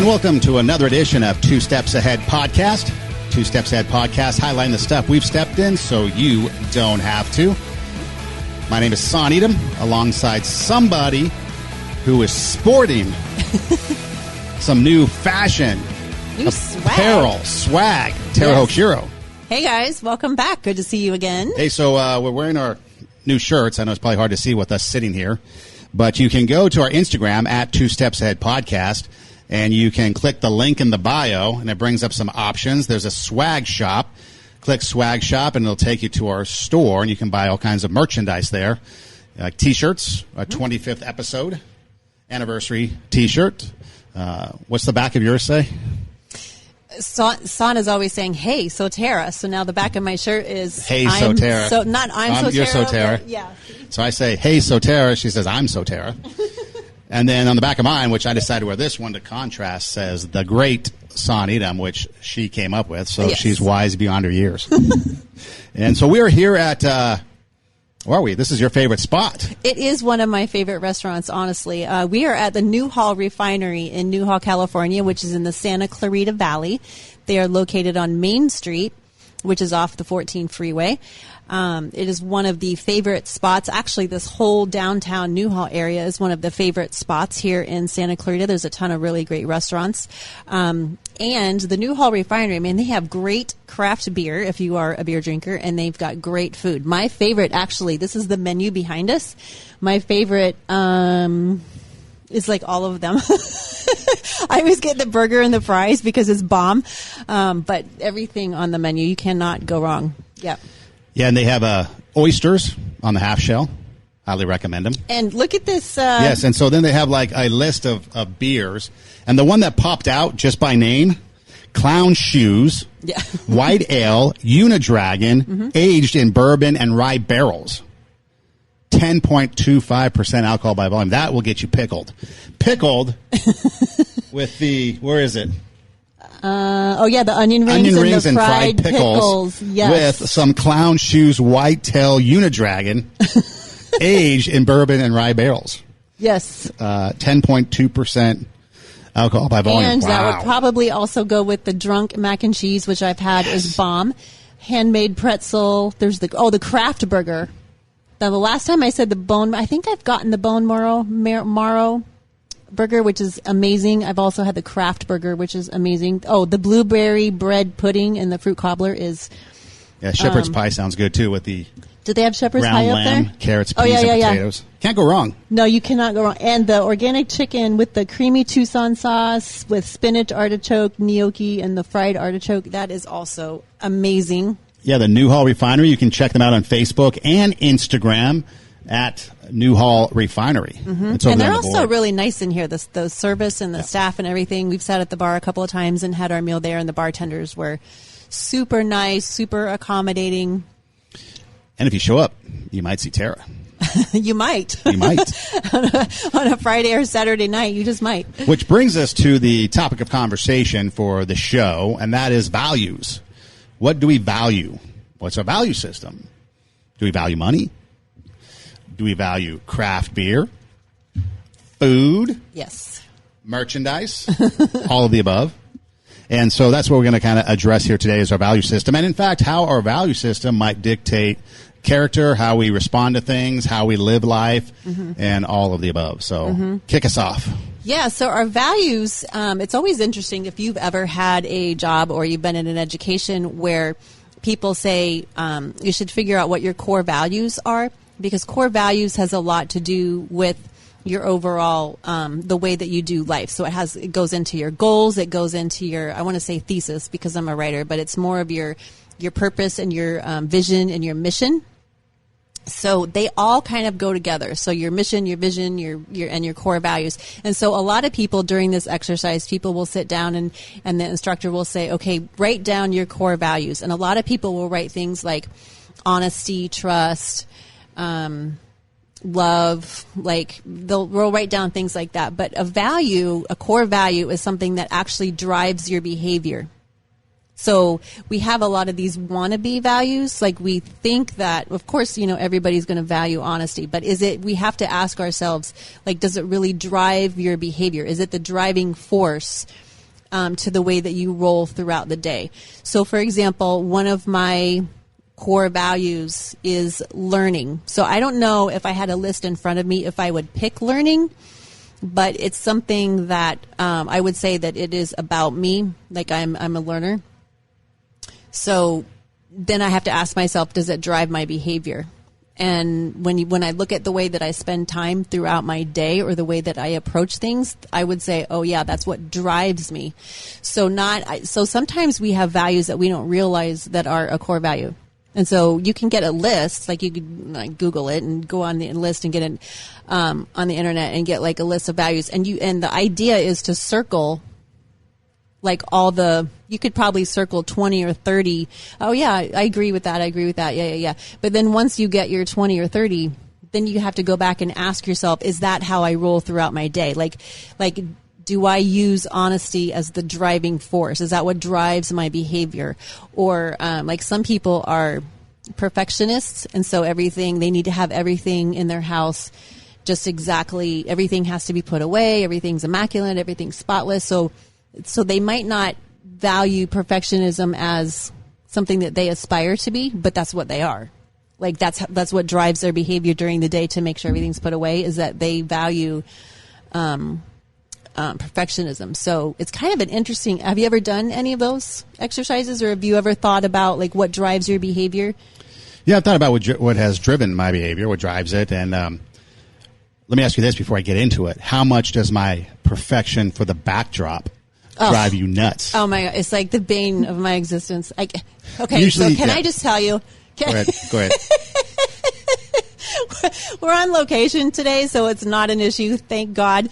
welcome to another edition of Two Steps Ahead Podcast. Two Steps Ahead Podcast, highlighting the stuff we've stepped in so you don't have to. My name is Son Edom, alongside somebody who is sporting some new fashion, new apparel, swag, Tara Hokshiro. Hey guys, welcome back. Good to see you again. Hey, so we're wearing our new shirts. I know it's probably hard to see with us sitting here, but you can go to our Instagram at Two Steps Ahead Podcast, and you can click the link in the bio, and it brings up some options. There's a swag shop. Click swag shop, and it'll take you to our store, and you can buy all kinds of merchandise there, like T-shirts, a 25th episode anniversary T-shirt. What's the back of yours say? Son is always saying, "Hey, so Tara." So now the back of my shirt is, "Hey, so Tara." So not I'm so you're Tara. so Tara. Yeah. So I say, "Hey, so Tara." She says, "I'm so Tara." And then on the back of mine, which I decided to wear this one to contrast, says "The Great Son Edom," which she came up with. So Yes. she's wise beyond her years. And so we are here at, where are we? This is your favorite spot. It is one of my favorite restaurants, honestly. We are at the Newhall Refinery in Newhall, California, which is in the Santa Clarita Valley. They are located on Main Street, which is off the 14 freeway. It is one of the favorite spots. Actually, this whole downtown Newhall area is one of the favorite spots here in Santa Clarita. There's a ton of really great restaurants. And the Newhall Refinery, I mean, they have great craft beer if you are a beer drinker, and they've got great food. My favorite, actually, this is the menu behind us. My favorite is like all of them. I always get the burger and the fries because it's bomb. But everything on the menu, you cannot go wrong. Yeah. Yeah, and they have oysters on the half shell. Highly recommend them. And look at this. Yes, and so then they have like a list of beers. And the one that popped out just by name, Clown Shoes, Yeah. White Ale, Unidragon, aged in bourbon and rye barrels. 10.25% alcohol by volume. That will get you pickled. Pickled with the, where is it? The onion rings and fried pickles. Yes. With some Clown Shoes Whitetail Unidragon, aged in bourbon and rye barrels. Yes. 10.2% alcohol by volume. And wow. that would probably also go with the drunk mac and cheese, which I've had is bomb. Handmade pretzel. There's the Kraft burger. Now, the last time I said the bone, I think I've gotten the bone marrow burger, which is amazing. I've also had the Kraft burger, which is amazing. Oh, the blueberry bread pudding and the fruit cobbler is. Yeah, shepherd's pie sounds good too with the. Do they have shepherd's ground pie up lamb, there? Carrots, peas, and potatoes. Can't go wrong. No, you cannot go wrong. And the organic chicken with the creamy Tucson sauce with spinach, artichoke, gnocchi, and the fried artichoke. That is also amazing. Yeah, the Newhall Refinery. You can check them out on Facebook and Instagram at Newhall Refinery. And they're also really nice in here. The service and the staff and everything. We've sat at the bar a couple of times and had our meal there, and the bartenders were super nice, super accommodating. And if you show up, you might see Tara. You might. You might. on a Friday or Saturday night, you just might. Which brings us to the topic of conversation for the show, and that is values. What do we value? What's our value system? Do we value money? Do we value craft beer? Food? Yes. Merchandise? All of the above. And so that's what we're going to kind of address here today is our value system. And in fact, how our value system might dictate character, how we respond to things, how we live life, and all of the above. So kick us off. Yeah, so our values, it's always interesting if you've ever had a job or you've been in an education where people say you should figure out what your core values are, because core values has a lot to do with your overall, the way that you do life. So it goes into your goals, it goes into your, I want to say thesis because I'm a writer, but it's more of your purpose and your vision and your mission. So they all kind of go together. So your mission, your vision, your and your core values. And so a lot of people during this exercise, people will sit down and the instructor will say, okay, write down your core values. And a lot of people will write things like honesty, trust, love, like they'll write down things like that. But a core value is something that actually drives your behavior. So we have a lot of these wannabe values. Like we think that, of course, everybody's going to value honesty, but we have to ask ourselves, like, does it really drive your behavior? Is it the driving force to the way that you roll throughout the day. So, for example, one of my core values is learning. So I don't know if I had a list in front of me if I would pick learning, but it's something that I would say that it is about me. Like I'm a learner. So then I have to ask myself, does it drive my behavior? And when I look at the way that I spend time throughout my day or the way that I approach things, I would say, oh yeah, that's what drives me. So sometimes we have values that we don't realize that are a core value. And so you can get a list, like you could like Google it and go on the list and get it on the internet and get like a list of values. And the idea is to circle like you could probably circle 20 or 30. Oh yeah, I agree with that. I agree with that. Yeah. But then once you get your 20 or 30, then you have to go back and ask yourself, is that how I roll throughout my day? Like, do I use honesty as the driving force? Is that what drives my behavior? Or like some people are perfectionists, and so they need to have everything in their house just exactly. Everything has to be put away. Everything's immaculate. Everything's spotless. So they might not value perfectionism as something that they aspire to be, but that's what they are. Like that's what drives their behavior during the day to make sure everything's put away, is that they value perfectionism. So it's kind of an interesting. Have you ever done any of those exercises, or have you ever thought about like what drives your behavior? Yeah, I've thought about what has driven my behavior, what drives it, and let me ask you this before I get into it: how much does my perfection for the backdrop drive you nuts? Oh my God, it's like the bane of my existence. Usually, so can I just tell you? Go ahead. We're on location today, so it's not an issue, thank God.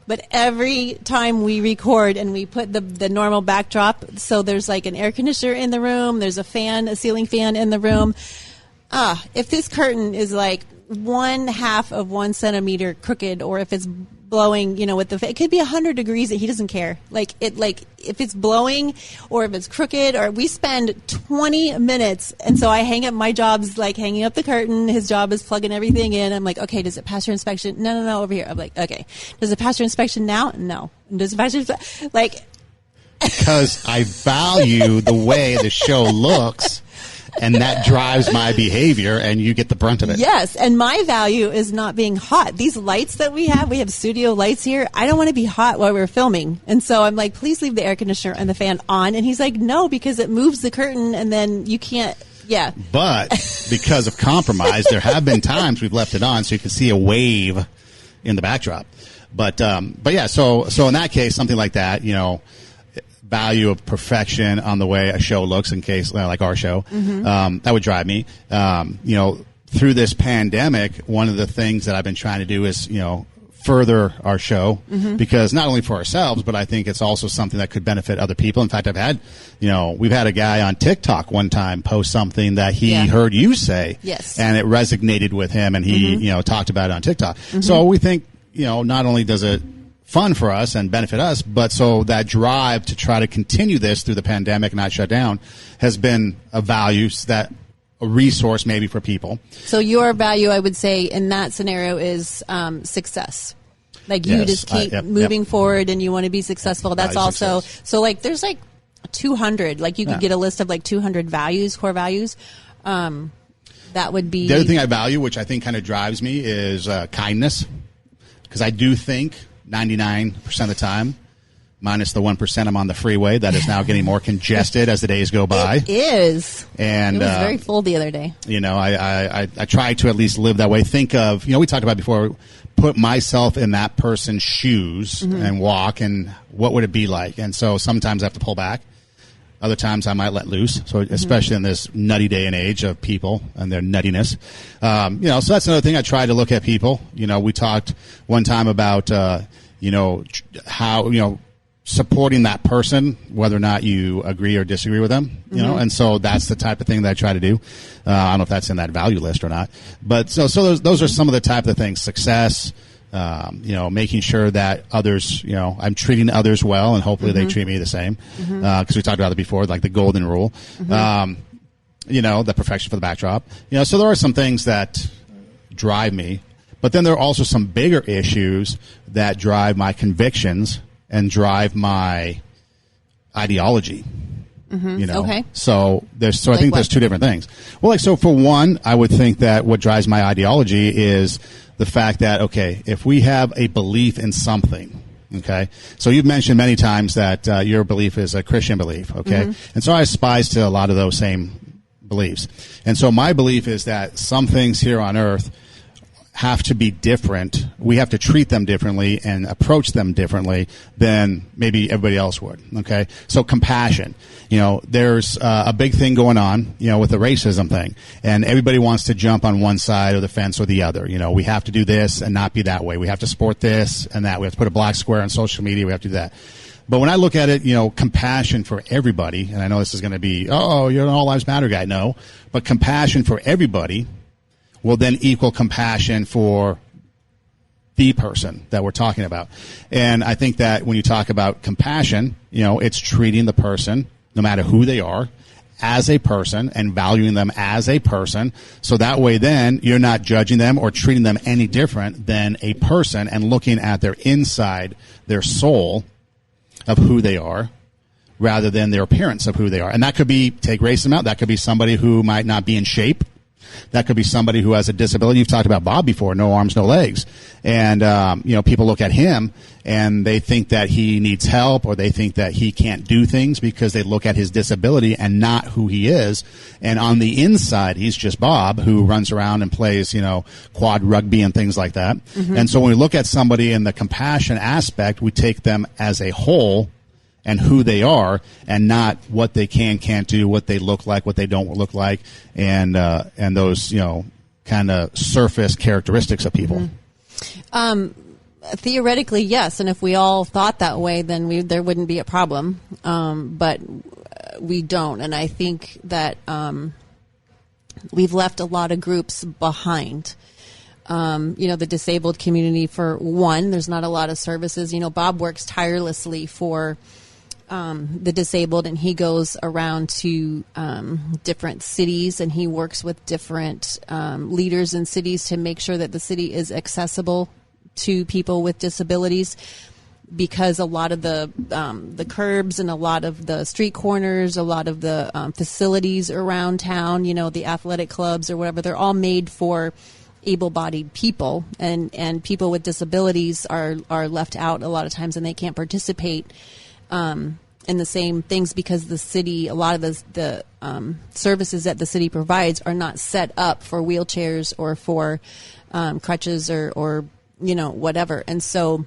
But every time we record and we put the normal backdrop, so there's like an air conditioner in the room, there's a ceiling fan in the room. If this curtain is like 1/2 of 1 centimeter crooked, or if it's blowing, it could be 100 degrees that he doesn't care. If it's blowing or if it's crooked, or we spend 20 minutes. And so my job's like hanging up the curtain. His job is plugging everything in. I'm like, okay, does it pass your inspection? No, over here. I'm like, okay. Does it pass your inspection now? No. Does it pass your because I value the way the show looks, and that drives my behavior, and you get the brunt of it. Yes, and my value is not being hot. These lights that we have studio lights here. I don't want to be hot while we're filming. And so I'm like, please leave the air conditioner and the fan on. And he's like, no, because it moves the curtain, and then you can't. Yeah. But because of compromise, there have been times we've left it on so you can see a wave in the backdrop. But yeah, so in that case, something like that, value of perfection on the way a show looks, in case like our show, that would drive me. Through this pandemic, one of the things that I've been trying to do is further our show, because not only for ourselves, but I think it's also something that could benefit other people. In fact, we've had a guy on TikTok one time post something that he heard you say, yes, and it resonated with him, and he talked about it on TikTok. So we think not only does it fun for us and benefit us, but so that drive to try to continue this through the pandemic, not shut down, has been a resource maybe for people. So your value, I would say, in that scenario is success. Like you just keep moving forward, and you want to be successful. That's also success. So like there's like 200. Like you could get a list of like 200 values, core values. That would be the other thing I value, which I think kind of drives me, is kindness, because I do think 99% of the time, minus the 1% I'm on the freeway that is now getting more congested as the days go by. It is. And it was very full the other day. I try to at least live that way. Think of, we talked about before, put myself in that person's shoes and walk, and what would it be like? And so sometimes I have to pull back. Other times I might let loose. So especially in this nutty day and age of people and their nuttiness. So that's another thing. I try to look at people. We talked one time about, how, supporting that person, whether or not you agree or disagree with them, and so that's the type of thing that I try to do. I don't know if that's in that value list or not, but so those are some of the type of things: success, making sure that others, I'm treating others well, and hopefully they treat me the same. Because we talked about it before, like the golden rule, the perfection for the backdrop, so there are some things that drive me, but then there are also some bigger issues that drive my convictions and drive my ideology. Okay. So I Like think what? there's two different things. Well, like, so for one, I would think that what drives my ideology is the fact that, okay, if we have a belief in something, okay, so you've mentioned many times that your belief is a Christian belief, okay, and so I aspire to a lot of those same beliefs. And so my belief is that some things here on earth have to be different. We have to treat them differently and approach them differently than maybe everybody else would. Okay. So compassion, there's a big thing going on, with the racism thing, and everybody wants to jump on one side of the fence or the other. We have to do this and not be that way. We have to support this and that. We have to put a black square on social media. We have to do that. But when I look at it, compassion for everybody, and I know this is going to be, oh, you're an all lives matter guy. No, but compassion for everybody will then equal compassion for the person that we're talking about. And I think that when you talk about compassion, it's treating the person, no matter who they are, as a person and valuing them as a person. So that way then you're not judging them or treating them any different than a person and looking at their inside, their soul of who they are, rather than their appearance of who they are. And that could be, take racism out, that could be somebody who might not be in shape. That could be somebody who has a disability. You've talked about Bob before, no arms, no legs. And, people look at him and they think that he needs help, or they think that he can't do things because they look at his disability and not who he is. And on the inside, he's just Bob, who runs around and plays, quad rugby and things like that. And so when we look at somebody in the compassion aspect, we take them as a whole and who they are, and not what they can't do, what they look like, what they don't look like, and those kind of surface characteristics of people. Theoretically, yes, and if we all thought that way, then there wouldn't be a problem. But we don't, and I think that we've left a lot of groups behind. The disabled community, for one, there's not a lot of services. Bob works tirelessly for the disabled, and he goes around to different cities, and he works with different leaders in cities to make sure that the city is accessible to people with disabilities, because a lot of the curbs and a lot of the street corners, a lot of the facilities around town, the athletic clubs or whatever, they're all made for able-bodied people, and people with disabilities are left out a lot of times, and they can't participate in the same things because the city, a lot of the services that the city provides are not set up for wheelchairs or for crutches or whatever. And so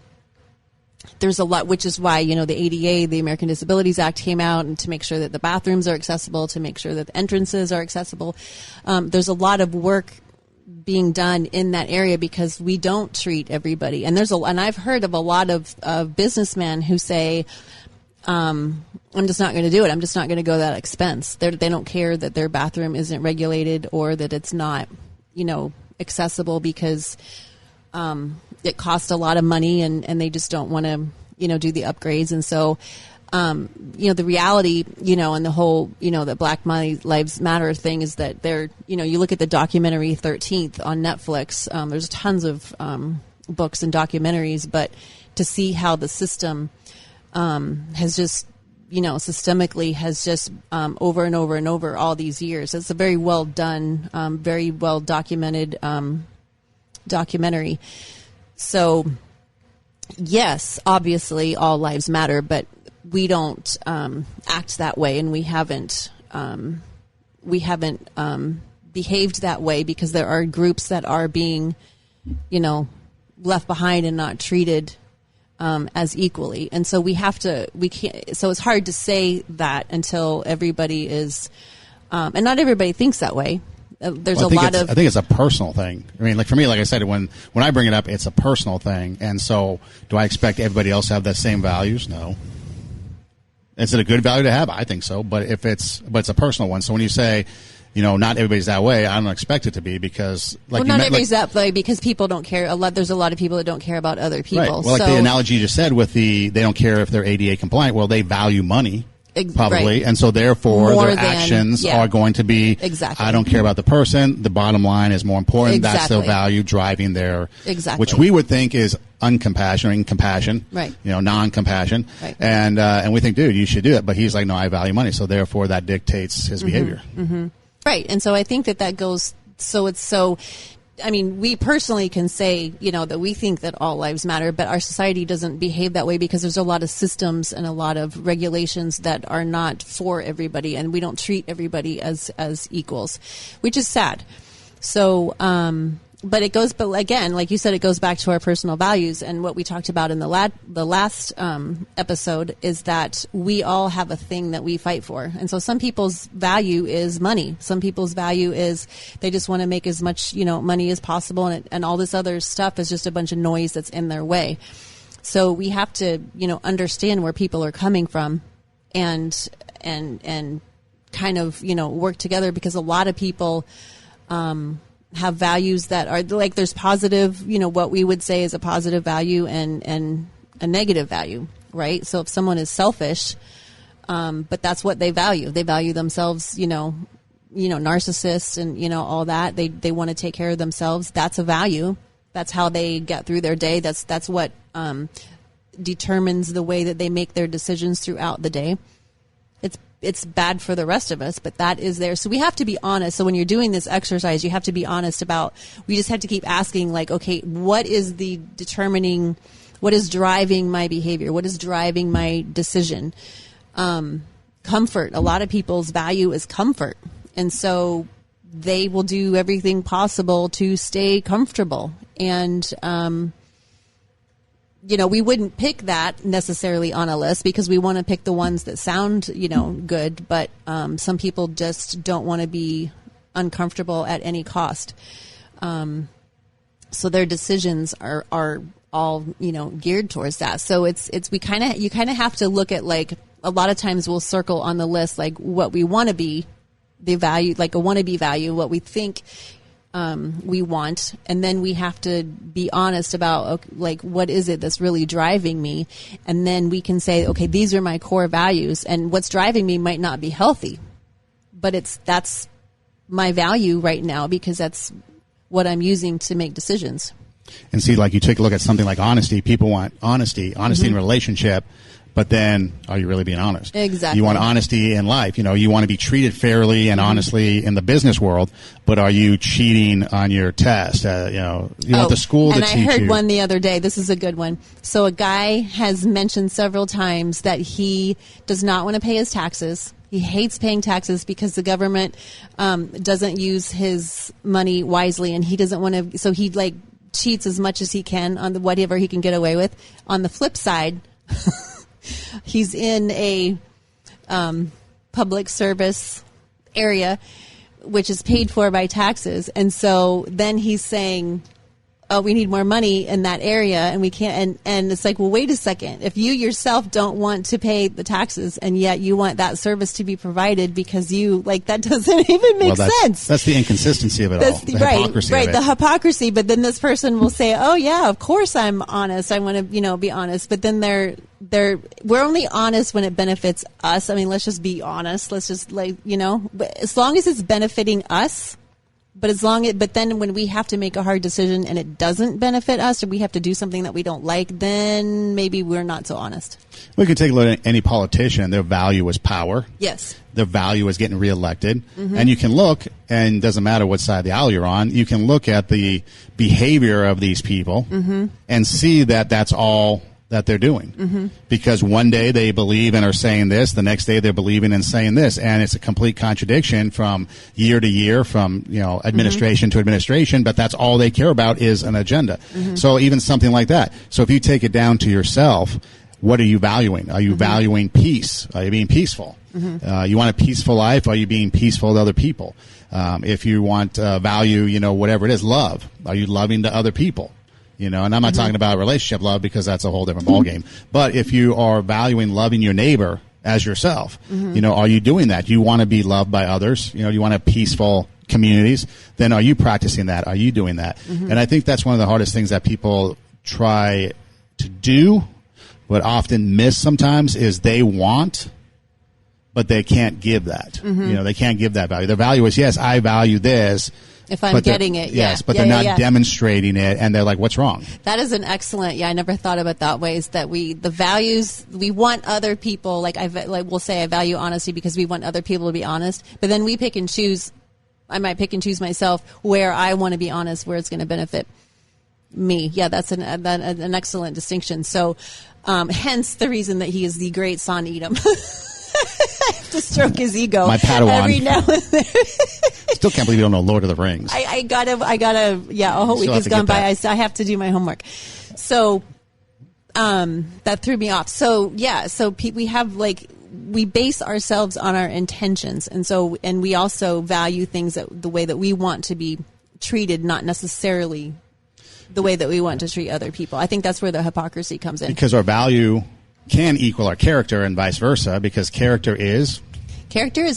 there's a lot, which is why, the ADA, the American Disabilities Act, came out, and to make sure that the bathrooms are accessible, to make sure that the entrances are accessible. There's a lot of work being done in that area because we don't treat everybody. And and I've heard of a lot of businessmen who say, I'm just not going to do it. I'm just not going to go that expense. They don't care that their bathroom isn't regulated or that it's not, accessible because it costs a lot of money, and they just don't want to, do the upgrades. And so, the reality, and the whole, the Black Lives Matter thing is that you look at the documentary 13th on Netflix, there's tons of books and documentaries, but to see how the system has just, systemically has just over and over and over all these years. It's a very well done, very well documented documentary. So, yes, obviously all lives matter, but we don't act that way, and we haven't behaved that way because there are groups that are being, left behind and not treated as equally. And so we can't, so it's hard to say that until everybody is, and not everybody thinks that way. I think it's a personal thing. I mean, like for me, like I said, when I bring it up, it's a personal thing. And so do I expect everybody else to have the same values? No. Is it a good value to have? I think so. But it's a personal one. So when you say, not everybody's that way, I don't expect it to be because, not everybody's that way because people don't care. There's a lot of people that don't care about other people. Right. Well, like the analogy you just said with they don't care if they're ADA compliant. Well, they value money. probably. Right. And so therefore more their actions are going to be, exactly. I don't care about the person. The bottom line is more important. Exactly. That's the value driving their, exactly. which we would think is uncompassionate, compassion, right. Non-compassion. Right. And we think, dude, you should do it. But he's like, no, I value money. So therefore that dictates his behavior. Mm-hmm. Right. And so I think that goes, we personally can say, that we think that all lives matter, but our society doesn't behave that way because there's a lot of systems and a lot of regulations that are not for everybody, and we don't treat everybody as equals, which is sad. So, but again, like you said, it goes back to our personal values, and what we talked about in the last episode is that we all have a thing that we fight for. And so some people's value is money. Some people's value is they just want to make as much, money as possible. And all this other stuff is just a bunch of noise that's in their way. So we have to, understand where people are coming from and kind of, work together, because a lot of people, have values that are like, there's positive, what we would say is a positive value and a negative value, right? So if someone is selfish, but that's what they value. They value themselves, narcissists and, all that. They want to take care of themselves. That's a value. That's how they get through their day. That's what, determines the way that they make their decisions throughout the day. It's bad for the rest of us, but that is there. So we have to be honest. So when you're doing this exercise, you have to be honest about, we just have to keep asking, like, okay, what is driving my behavior? What is driving my decision? Comfort. A lot of people's value is comfort. And so they will do everything possible to stay comfortable. And, we wouldn't pick that necessarily on a list because we want to pick the ones that sound, good. But some people just don't want to be uncomfortable at any cost. So their decisions are all, geared towards that. So you kind of have to look at, like, a lot of times we'll circle on the list, like, what we want to be, the value, like a wannabe value, what we think we want, and then we have to be honest about, like, what is it that's really driving me, and then we can say, okay, these are my core values, and what's driving me might not be healthy, but that's my value right now because that's what I'm using to make decisions. And see, like, you take a look at something like honesty. People want honesty in relationship. But then, are you really being honest? Exactly. You want honesty in life. You want to be treated fairly and honestly in the business world. But are you cheating on your test? You want the school to teach you. And I heard one the other day. This is a good one. So a guy has mentioned several times that he does not want to pay his taxes. He hates paying taxes because the government doesn't use his money wisely, and he doesn't want to. So he cheats as much as he can on whatever he can get away with. On the flip side. He's in a public service area, which is paid for by taxes. And so then he's saying, oh, we need more money in that area, and we can't. And it's like, well, wait a second. If you yourself don't want to pay the taxes, and yet you want that service to be provided because that doesn't even make sense. That's the inconsistency of it all. The hypocrisy of it. The hypocrisy. But then this person will say, oh, yeah, of course I'm honest. I want to, be honest. But then we're only honest when it benefits us. I mean, let's just be honest. Let's just as long as it's benefiting us. But then when we have to make a hard decision and it doesn't benefit us, or we have to do something that we don't like, then maybe we're not so honest. We can take a look at any politician. Their value is power. Yes. Their value is getting reelected. Mm-hmm. And you can look, and it doesn't matter what side of the aisle you're on, you can look at the behavior of these people and see that that's all that they're doing. Because one day they believe and are saying this, the next day they're believing and saying this, and it's a complete contradiction from year to year, from administration to administration, but that's all they care about is an agenda. So even something like that. So if you take it down to yourself, what are you valuing? Are you valuing peace? Are you being peaceful? You want a peaceful life? Are you being peaceful to other people? If you want value, whatever it is, love. Are you loving to other people? And I'm not talking about relationship love because that's a whole different ballgame. But if you are valuing loving your neighbor as yourself, are you doing that? You want to be loved by others. You want to have peaceful communities. Then are you practicing that? Are you doing that? And I think that's one of the hardest things that people try to do, but often miss sometimes, is they want but they can't give that. They can't give that value. Their value is, yes, I value this. If I'm getting it, yes, but they're not demonstrating it, and they're like, "What's wrong?" That is an excellent. Yeah, I never thought about it that way. Is that the values we want other people like we'll say I value honesty because we want other people to be honest, but then we pick and choose. I might pick and choose myself where I want to be honest, where it's going to benefit me. Yeah, that's an excellent distinction. So, hence the reason that he is the great Son Edom. I have to stroke his ego. My Padawan. Every now and then. Still can't believe you don't know Lord of the Rings. I gotta. Yeah, a whole week has gone by. I have to do my homework. So, that threw me off. So yeah, we have we base ourselves on our intentions, and we also value things the way that we want to be treated, not necessarily the way that we want to treat other people. I think that's where the hypocrisy comes in. Because our value can equal our character and vice versa, because character is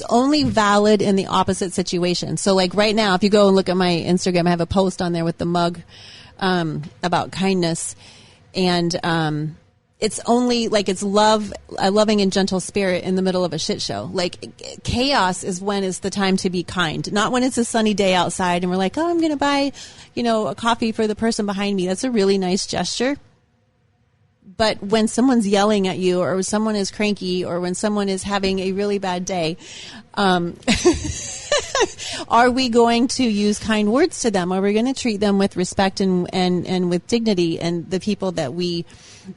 only valid in the opposite situation. So like right now, if you go and look at my Instagram, I have a post on there with the mug about kindness, and it's only it's a loving and gentle spirit in the middle of a shit show. Like chaos is when it's the time to be kind, not when it's a sunny day outside and we're like, oh, I'm going to buy, a coffee for the person behind me. That's a really nice gesture. But when someone's yelling at you, or when someone is cranky, or when someone is having a really bad day, are we going to use kind words to them? Are we going to treat them with respect and with dignity? And the people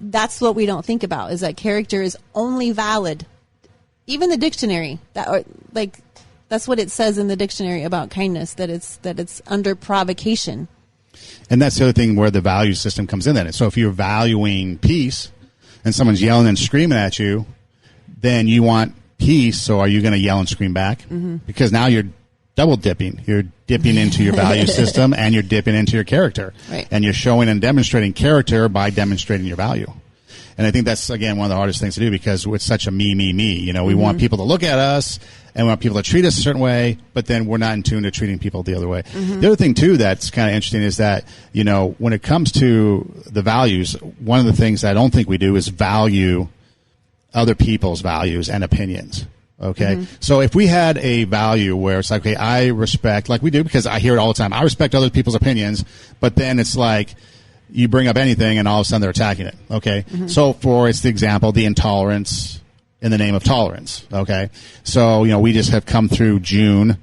that's what we don't think about, is that character is only valid. Even the dictionary, that's what it says in the dictionary about kindness, that it's under provocation. And that's the other thing where the value system comes in. So if you're valuing peace and someone's yelling and screaming at you, then you want peace. So are you going to yell and scream back? Mm-hmm. Because now you're double dipping. You're dipping into your value system and you're dipping into your character. Right. And you're showing and demonstrating character by demonstrating your value. And I think that's, again, one of the hardest things to do, because it's such a me. We want people to look at us and we want people to treat us a certain way, but then we're not in tune to treating people the other way. Mm-hmm. The other thing, too, that's kind of interesting is that, when it comes to the values, one of the things I don't think we do is value other people's values and opinions. Okay. Mm-hmm. So if we had a value where it's like, okay, I respect, like we do, because I hear it all the time, I respect other people's opinions, but then it's like, you bring up anything and all of a sudden they're attacking it. Okay. Mm-hmm. So it's the example, the intolerance in the name of tolerance. Okay. So, we just have come through June a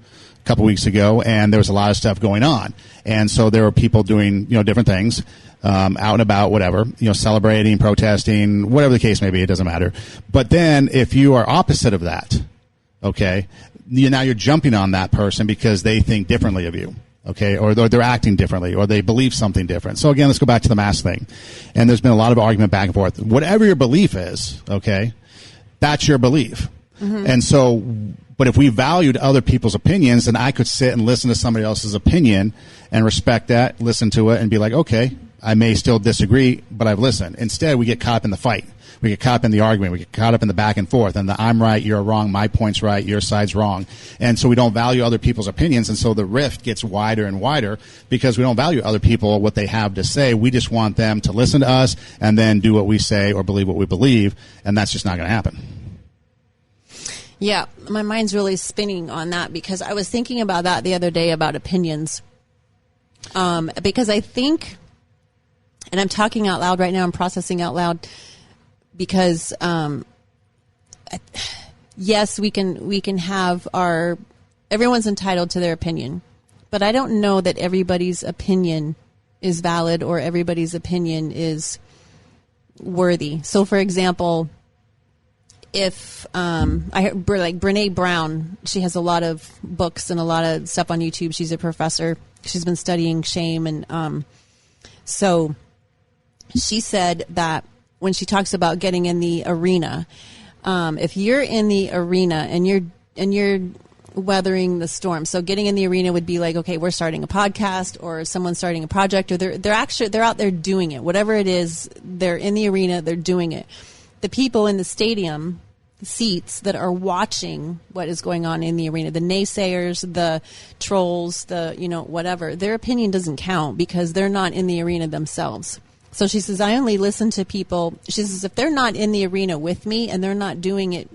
couple weeks ago, and there was a lot of stuff going on. And so there were people doing, different things, out and about, whatever, celebrating, protesting, whatever the case may be, it doesn't matter. But then if you are opposite of that, okay, now you're jumping on that person because they think differently of you. Okay, or they're acting differently, or they believe something different. So again, let's go back to the mask thing. And there's been a lot of argument back and forth. Whatever your belief is, okay, that's your belief. Mm-hmm. And so, but if we valued other people's opinions, then I could sit and listen to somebody else's opinion and respect that, listen to it, and be like, okay, I may still disagree, but I've listened. Instead, we get caught up in the fight. We get caught up in the argument. We get caught up in the back and forth, and the I'm right, you're wrong, my point's right, your side's wrong. And so we don't value other people's opinions, and so the rift gets wider and wider because we don't value other people, what they have to say. We just want them to listen to us and then do what we say or believe what we believe, and that's just not going to happen. Yeah, my mind's really spinning on that, because I was thinking about that the other day about opinions. Because I think, and I'm talking out loud right now, I'm processing out loud, because yes, we can have everyone's entitled to their opinion, but I don't know that everybody's opinion is valid or everybody's opinion is worthy. So, for example, if I heard, like Brene Brown, she has a lot of books and a lot of stuff on YouTube. She's a professor. She's been studying shame, and so she said that when she talks about getting in the arena, if you're in the arena and you're weathering the storm, so getting in the arena would be like, okay, we're starting a podcast, or someone's starting a project, or they're out there doing it. Whatever it is, they're in the arena, they're doing it. The people in the stadium seats that are watching what is going on in the arena, the naysayers, the trolls, whatever, their opinion doesn't count because they're not in the arena themselves. So she says, I only listen to people. She says, if they're not in the arena with me and they're not doing it,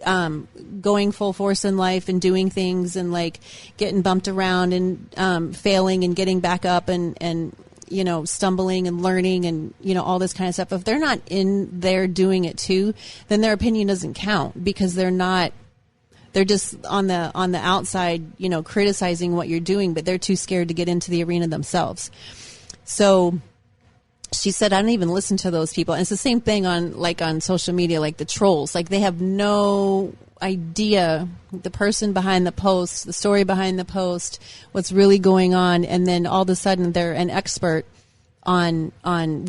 going full force in life and doing things and like getting bumped around and failing and getting back up and you know, stumbling and learning and, you know, all this kind of stuff. If they're not in there doing it too, then their opinion doesn't count because they're just on the outside, you know, criticizing what you're doing, but they're too scared to get into the arena themselves. So she said, I don't even listen to those people. And it's the same thing on social media, like the trolls, like they have no idea the person behind the post, the story behind the post, what's really going on. And then all of a sudden they're an expert on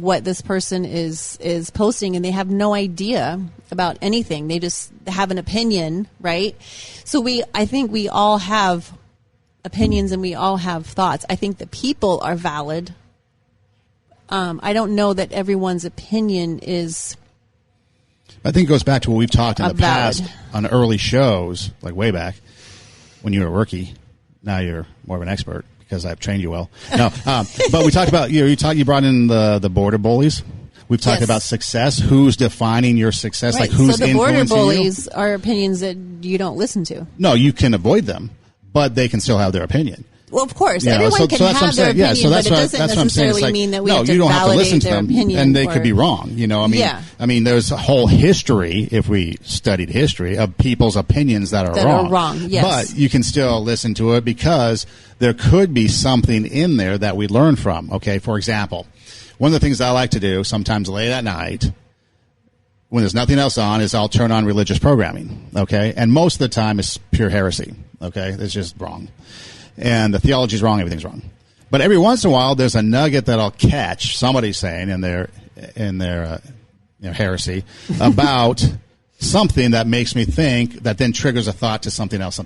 what this person is posting, and they have no idea about anything. They just have an opinion, right? So I think we all have opinions and we all have thoughts. I think the people are valid. I don't know that everyone's opinion is. I think it goes back to what we've talked in the past on early shows, like way back when you were a rookie. Now you're more of an expert because I've trained you well. No, but we talked about you brought in the border bullies. We've talked about success. Who's defining your success? Right. Like who's so the border influencing bullies you? are opinions that you don't listen to. No, you can avoid them, but they can still have their opinion. Well, of course, You know, everyone can have their opinion, so but it doesn't necessarily mean that we have to validate their opinion. And they could be wrong. You know, I mean, there's a whole history, if we studied history, of people's opinions that are wrong. Yes. But you can still listen to it because there could be something in there that we learn from. Okay, for example, one of the things I like to do sometimes late at night when there's nothing else on is I'll turn on religious programming. Okay, and most of the time it's pure heresy. Okay, it's just wrong. And the theology is wrong, everything's wrong. But every once in a while, there's a nugget that I'll catch somebody saying in their heresy about something that makes me think, that then triggers a thought to something else.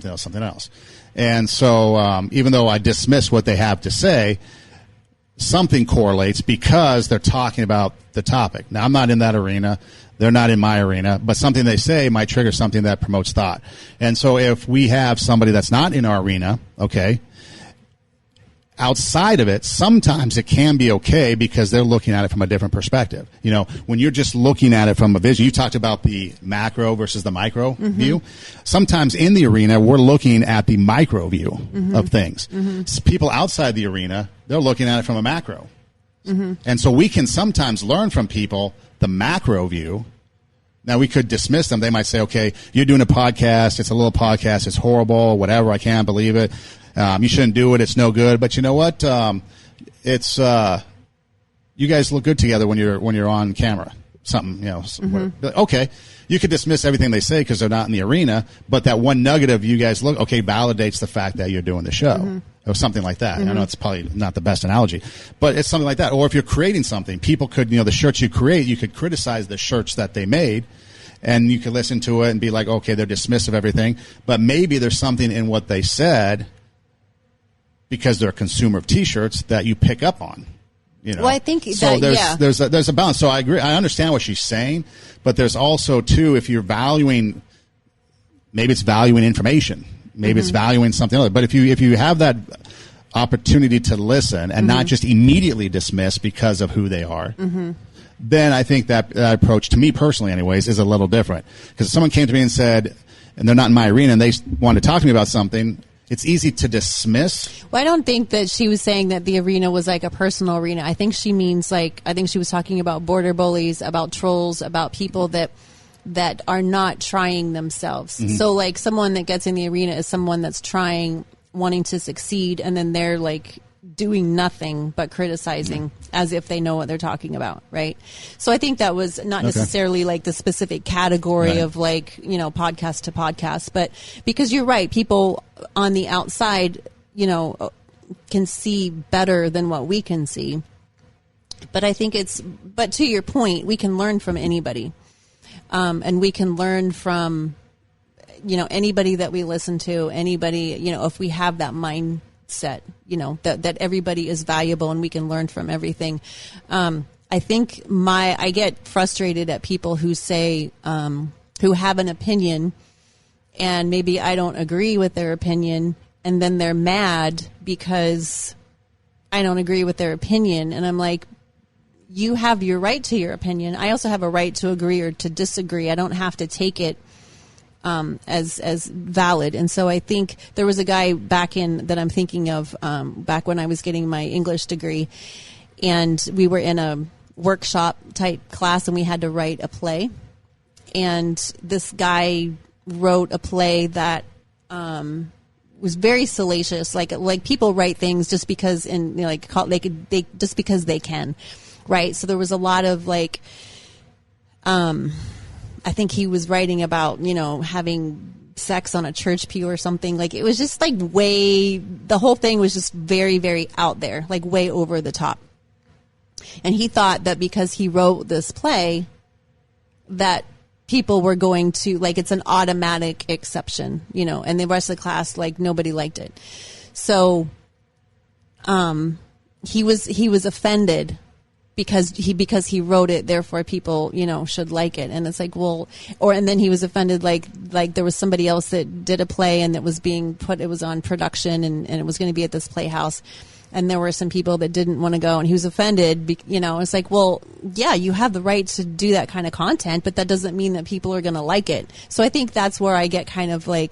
And so even though I dismiss what they have to say, something correlates because they're talking about the topic. Now, I'm not in that arena. They're not in my arena, but something they say might trigger something that promotes thought. And so if we have somebody that's not in our arena, okay, outside of it, sometimes it can be okay because they're looking at it from a different perspective. You know, when you're just looking at it from a vision, you talked about the macro versus the micro view. Sometimes in the arena, we're looking at the micro view of things. People outside the arena, they're looking at it from a macro. And so we can sometimes learn from people the macro view. Now, we could dismiss them. They might say, okay, you're doing a podcast. It's a little podcast. It's horrible, whatever. I can't believe it. You shouldn't do it. It's no good. But you know what? You guys look good together when you're on camera. Something, you know. Okay. You could dismiss everything they say because they're not in the arena, but that one nugget of you guys look, okay, validates the fact that you're doing the show. Or something like that. I know it's probably not the best analogy, but it's something like that. Or if you're creating something, people could, the shirts you create, you could criticize the shirts that they made, and you could listen to it and be like, okay, they're dismissive of everything, but maybe there's something in what they said because they're a consumer of T-shirts that you pick up on. You know? Well, I think so. that, There's a balance. So I agree. I understand what she's saying, but there's also too, if you're valuing, maybe it's valuing information. Maybe it's valuing something else. But if you have that opportunity to listen and not just immediately dismiss because of who they are, then I think that approach, to me personally anyways, is a little different. Because if someone came to me and said, and they're not in my arena, and they wanted to talk to me about something, it's easy to dismiss. Well, I don't think that she was saying that the arena was like a personal arena. I think she means I think she was talking about border bullies, about trolls, about people that are not trying themselves. So like someone that gets in the arena is someone that's trying, wanting to succeed, and then they're like doing nothing but criticizing as if they know what they're talking about, right? So I think that was not necessarily like the specific category of like, podcast to podcast, but because you're right, people on the outside, can see better than what we can see. But I think but to your point, we can learn from anybody. And we can learn from, anybody that we listen to, anybody, if we have that mindset, that everybody is valuable and we can learn from everything. I think I get frustrated at people who say, who have an opinion and maybe I don't agree with their opinion, and then they're mad because I don't agree with their opinion. And I'm like, you have your right to your opinion. I also have a right to agree or to disagree. I don't have to take it as valid. And so I think there was a guy that I'm thinking of back when I was getting my English degree, and we were in a workshop type class and we had to write a play. And this guy wrote a play that was very salacious. Like people write things just because just because they can, right? So there was a lot of I think he was writing about, having sex on a church pew or something. It was just the whole thing was just very, very out there, way over the top. And he thought that because he wrote this play that people were going to, it's an automatic exception, and the rest of the class, nobody liked it. So, he was offended because he wrote it, therefore people, should like it. And it's and then he was offended, there was somebody else that did a play and it was on production and it was going to be at this playhouse. And there were some people that didn't want to go and he was offended, it's yeah, you have the right to do that kind of content, but that doesn't mean that people are going to like it. So I think that's where I get kind of I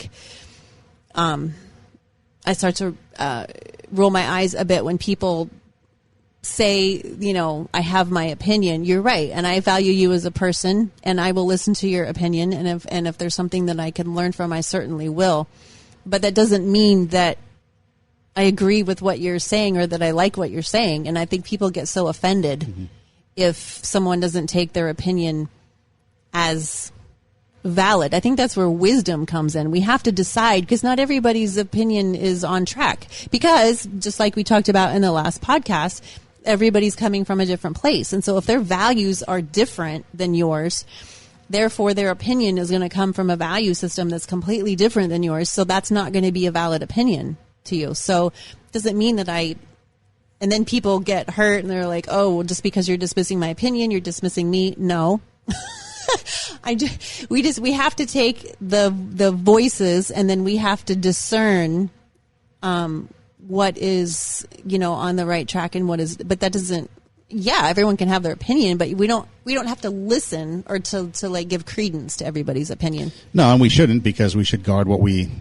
start to roll my eyes a bit when people say, I have my opinion. You're right, and I value you as a person, and I will listen to your opinion. And if there's something that I can learn from, I certainly will. But that doesn't mean that I agree with what you're saying or that I like what you're saying. And I think people get so offended if someone doesn't take their opinion as valid. I think that's where wisdom comes in. We have to decide, because not everybody's opinion is on track. Because just like we talked about in the last podcast, everybody's coming from a different place. And so if their values are different than yours, therefore their opinion is going to come from a value system that's completely different than yours. So that's not going to be a valid opinion to you. So does it mean that and then people get hurt and they're like, oh, well, just because you're dismissing my opinion, you're dismissing me? No. We have to take the voices, and then we have to discern what is, on the right track and what is, but that doesn't, everyone can have their opinion, but we don't have to listen or to give credence to everybody's opinion. No, and we shouldn't, because we should guard what we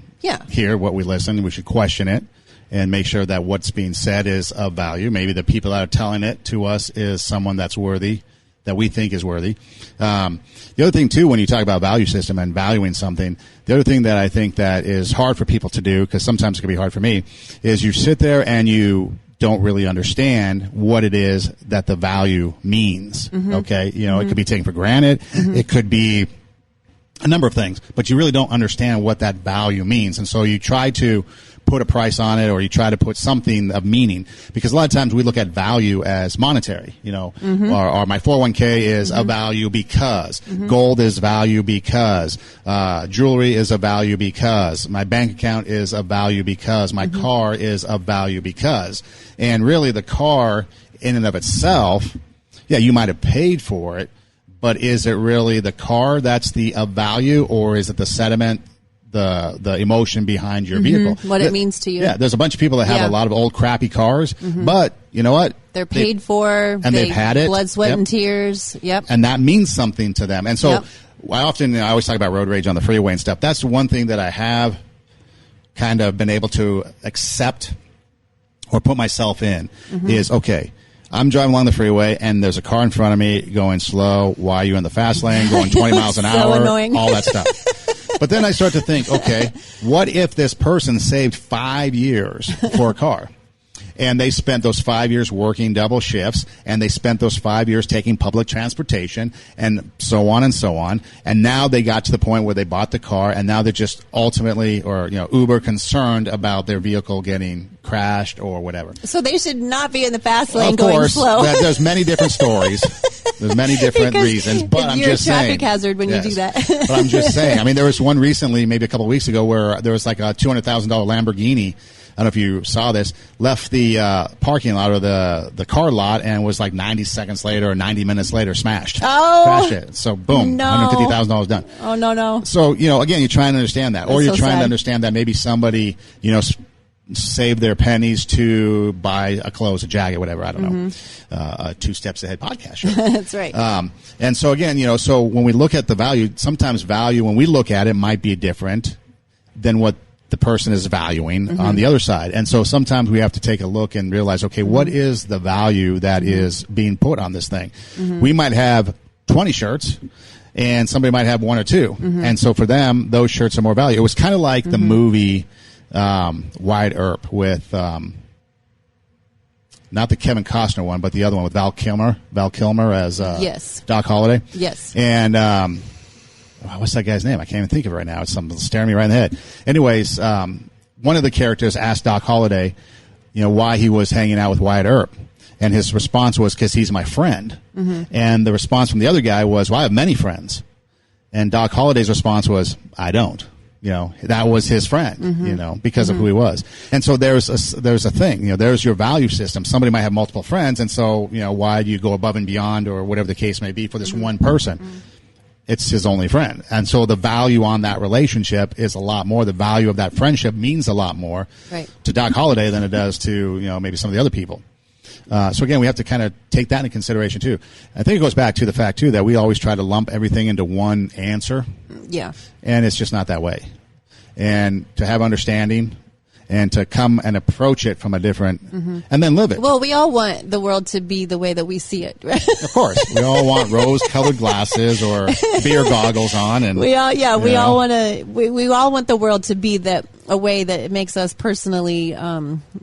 hear, what we listen. We should question it and make sure that what's being said is of value. Maybe the people that are telling it to us is someone that's worthy, that we think is worthy. The other thing, too, when you talk about value system and valuing something, the other thing that I think that is hard for people to do, because sometimes it can be hard for me, is you sit there and you don't really understand what it is that the value means. Okay? It could be taken for granted. It could be a number of things, but you really don't understand what that value means. And so you try to put a price on it, or you try to put something of meaning, because a lot of times we look at value as monetary, or my 401k is a value because gold is value because jewelry is a value because my bank account is a value because my car is a value because. And really the car in and of itself, you might have paid for it, but is it really the car that's the of value, or is it the sentiment, the emotion behind your vehicle? What it means to you. Yeah, there's a bunch of people that have a lot of old crappy cars, but you know what? They're paid for, and they've had it. Blood, sweat, and tears. Yep. And that means something to them. And so I always talk about road rage on the freeway and stuff. That's one thing that I have kind of been able to accept or put myself in is, okay, I'm driving along the freeway and there's a car in front of me going slow. Why are you in the fast lane going 20 miles an hour? Annoying. All that stuff. But then I start to think, okay, what if this person saved 5 years for a car? And they spent those 5 years working double shifts, and they spent those 5 years taking public transportation, and so on and so on. And now they got to the point where they bought the car, and now they're just ultimately, or uber concerned about their vehicle getting crashed or whatever. So they should not be in the fast lane of going course, slow. There's many different stories. There's many different reasons, but I'm just saying. You're a traffic hazard when you do that. But I'm just saying. I mean, there was one recently, maybe a couple of weeks ago, where there was like a $200,000 Lamborghini. I don't know if you saw this, left the parking lot or the car lot and was like 90 seconds later or 90 minutes later smashed. Oh. Crashed it. So boom, $150,000 done. Oh, no. So, again, you're trying to understand that. That's or you're so trying sad. to understand that maybe somebody, save their pennies to buy a clothes, a jacket, whatever. I don't know. A Two Steps Ahead podcast show. That's right. And so again, so when we look at the value, sometimes value when we look at it might be different than what the person is valuing on the other side. And so sometimes we have to take a look and realize, okay, what is the value that is being put on this thing? We might have 20 shirts and somebody might have one or two. And so for them, those shirts are more value. It was kind of like the movie Wyatt Earp with not the Kevin Costner one, but the other one with Val Kilmer as yes. Doc Holliday. Yes. And what's that guy's name? I can't even think of it right now. It's something staring me right in the head. Anyways, one of the characters asked Doc Holliday, why he was hanging out with Wyatt Earp. And his response was, because he's my friend. And the response from the other guy was, well, I have many friends. And Doc Holliday's response was, I don't. That was his friend, because of who he was. And so there's a thing, there's your value system. Somebody might have multiple friends. And so, why do you go above and beyond or whatever the case may be for this one person? It's his only friend. And so the value on that relationship is a lot more. The value of that friendship means a lot more to Doc Holliday than it does to, maybe some of the other people. So again, we have to kind of take that into consideration too. I think it goes back to the fact too that we always try to lump everything into one answer. Yeah. And it's just not that way. And to have understanding and to come and approach it from a different, and then live it. Well, we all want the world to be the way that we see it, right? Of course. We all want rose-colored glasses or beer goggles on. And we all want the world to be a way that it makes us personally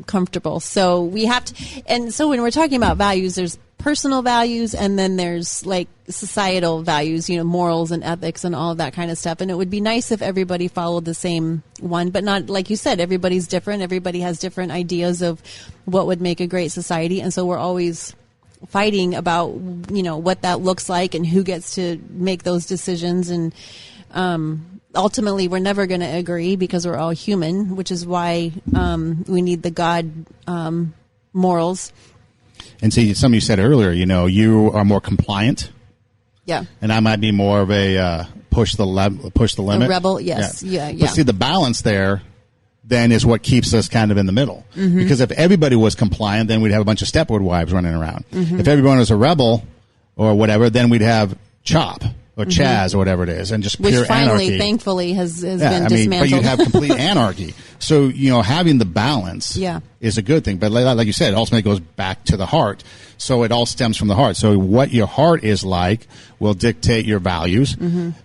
comfortable. So we have to, and so when we're talking about values, there's personal values and then there's like societal values, morals and ethics and all of that kind of stuff. And it would be nice if everybody followed the same one, but not, like you said, everybody's different. Everybody has different ideas of what would make a great society. And so we're always fighting about, what that looks like and who gets to make those decisions. And, ultimately, we're never going to agree because we're all human, which is why we need the God morals. And see, some of you said earlier, you are more compliant. Yeah. And I might be more of a push the limit. A rebel, yes. Yeah. But see, the balance there then is what keeps us kind of in the middle. Because if everybody was compliant, then we'd have a bunch of Stepford wives running around. If everyone was a rebel or whatever, then we'd have Chop or Chaz or whatever it is, and just which pure finally, anarchy. Thankfully, has been dismantled. But you'd have complete anarchy. So, having the balance is a good thing. But like you said, it ultimately goes back to the heart. So it all stems from the heart. So what your heart is like will dictate your values.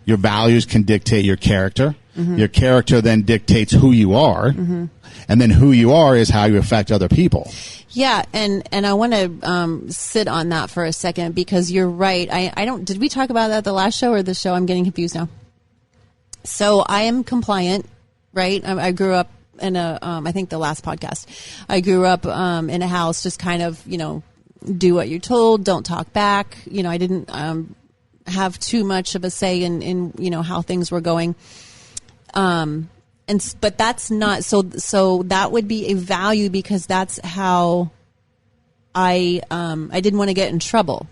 Your values can dictate your character. Your character then dictates who you are. And then who you are is how you affect other people. Yeah, and I want to sit on that for a second because you're right. I don't. Did we talk about that the last show or this show? I'm getting confused now. So I am compliant, right? I grew up in I think the last podcast. I grew up in a house, just kind of, do what you're told, don't talk back. I didn't have too much of a say in how things were going. But that's not so that would be a value because that's how I didn't want to get in trouble.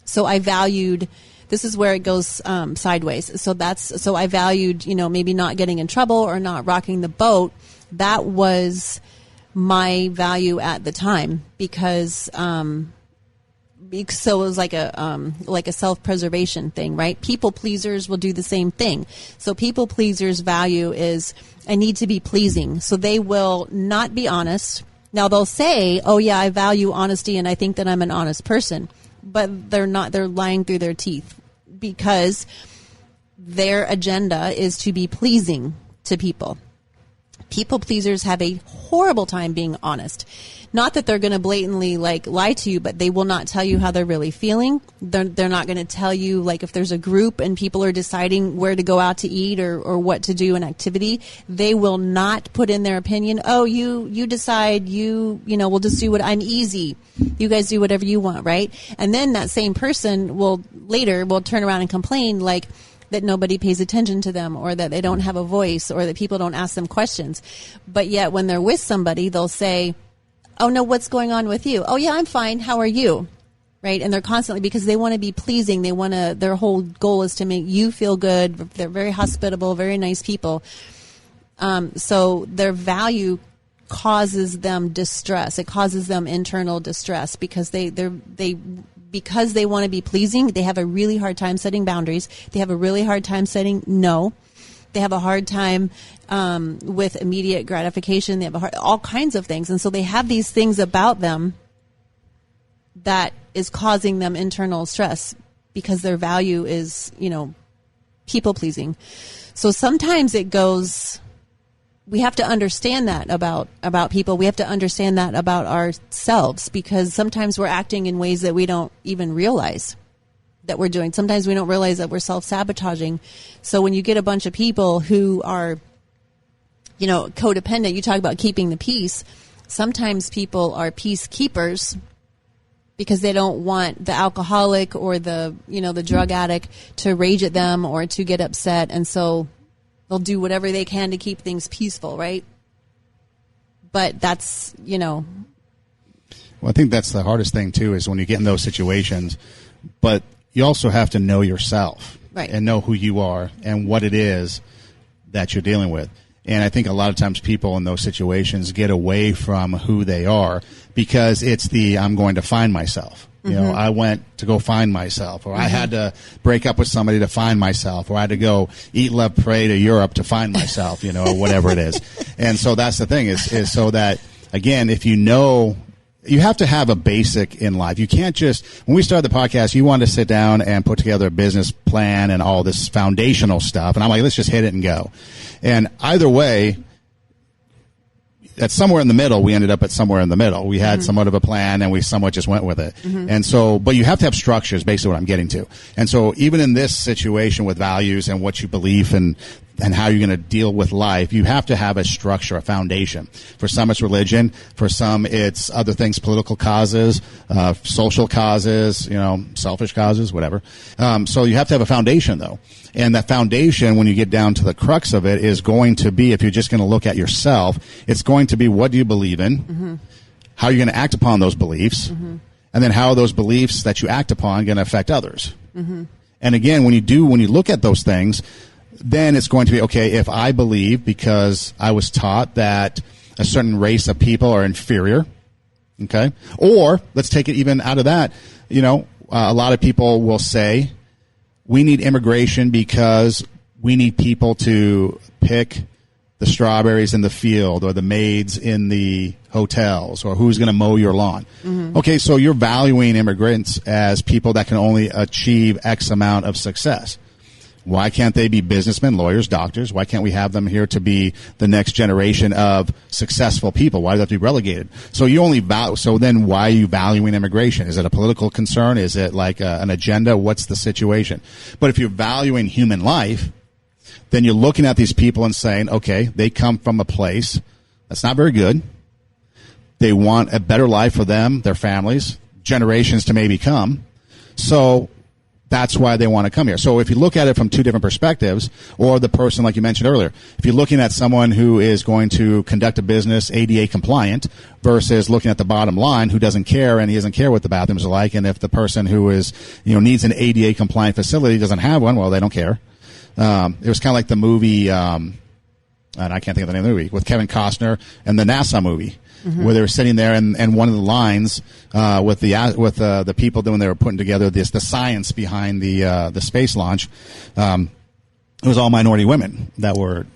So I valued, this is where it goes sideways. So I valued, maybe not getting in trouble or not rocking the boat. That was my value at the time because so it was like a self-preservation thing, right? People pleasers will do the same thing. So people pleasers' value is I need to be pleasing. So they will not be honest. Now they'll say, oh yeah, I value honesty and I think that I'm an honest person. But they're not, they're lying through their teeth because their agenda is to be pleasing to people. People pleasers have a horrible time being honest. Not that they're going to blatantly lie to you, but they will not tell you how they're really feeling. They're not going to tell you if there's a group and people are deciding where to go out to eat or what to do an activity, they will not put in their opinion. Oh, you decide, we'll just do what I'm easy. You guys do whatever you want, right? And then that same person will turn around and complain that nobody pays attention to them or that they don't have a voice or that people don't ask them questions. But yet when they're with somebody, they'll say, oh no, what's going on with you? Oh yeah, I'm fine. How are you? Right? And they're constantly, because they want to be pleasing. Their whole goal is to make you feel good. They're very hospitable, very nice people. So their value causes them distress. It causes them internal distress because because they want to be pleasing. They have a really hard time setting boundaries. They have a really hard time saying no. They have a hard time with immediate gratification. They have all kinds of things. And so they have these things about them that is causing them internal stress because their value is, people pleasing. So sometimes it goes, we have to understand that about people. We have to understand that about ourselves because sometimes we're acting in ways that we don't even realize that we're doing. Sometimes we don't realize that we're self-sabotaging. So when you get a bunch of people who are, codependent, you talk about keeping the peace. Sometimes people are peacekeepers because they don't want the alcoholic or the drug addict to rage at them or to get upset. And so they'll do whatever they can to keep things peaceful, right? But that's, Well, I think that's the hardest thing, too, is when you get in those situations. But you also have to know yourself, right, and know who you are and what it is that you're dealing with. And I think a lot of times people in those situations get away from who they are because it's I'm going to find myself. Mm-hmm. I went to go find myself, or I had to break up with somebody to find myself, or I had to go eat, love, pray to Europe to find myself, or whatever it is. And so that's the thing is so that, again, if you have to have a basic in life. You can't just, when we started the podcast, you wanted to sit down and put together a business plan and all this foundational stuff. And I'm like, let's just hit it and go. And either way, at somewhere in the middle, we ended up at somewhere in the middle. We had somewhat of a plan and we somewhat just went with it. Mm-hmm. And so, but you have to have structures, basically what I'm getting to. And so even in this situation with values and what you believe and how you're going to deal with life, you have to have a structure, a foundation. For some, it's religion. For some, it's other things, political causes, social causes, selfish causes, whatever. So you have to have a foundation, though. And that foundation, when you get down to the crux of it, is going to be, if you're just going to look at yourself, it's going to be what do you believe in, mm-hmm. how you're going to act upon those beliefs, mm-hmm. and then how are those beliefs that you act upon going to affect others. Mm-hmm. And again, when you look at those things, then it's going to be, okay, if I believe because I was taught that a certain race of people are inferior, okay? Or, let's take it even out of that, a lot of people will say, we need immigration because we need people to pick the strawberries in the field or the maids in the hotels or who's going to mow your lawn. Mm-hmm. Okay, so you're valuing immigrants as people that can only achieve X amount of success. Why can't they be businessmen, lawyers, doctors? Why can't we have them here to be the next generation of successful people? Why do they have to be relegated? So so then why are you valuing immigration? Is it a political concern? Is it like an agenda? What's the situation? But if you're valuing human life, then you're looking at these people and saying, okay, they come from a place that's not very good. They want a better life for them, their families, generations to maybe come. So that's why they want to come here. So if you look at it from two different perspectives, or the person, like you mentioned earlier, if you're looking at someone who is going to conduct a business ADA compliant versus looking at the bottom line who doesn't care and he doesn't care what the bathrooms are like, and if the person who is, needs an ADA compliant facility doesn't have one, well, they don't care. It was kind of like the movie, and I can't think of the name of the movie, with Kevin Costner and the NASA movie. Mm-hmm. Where they were sitting there, and one of the lines with the people when they were putting together the science behind the space launch, it was all minority women that were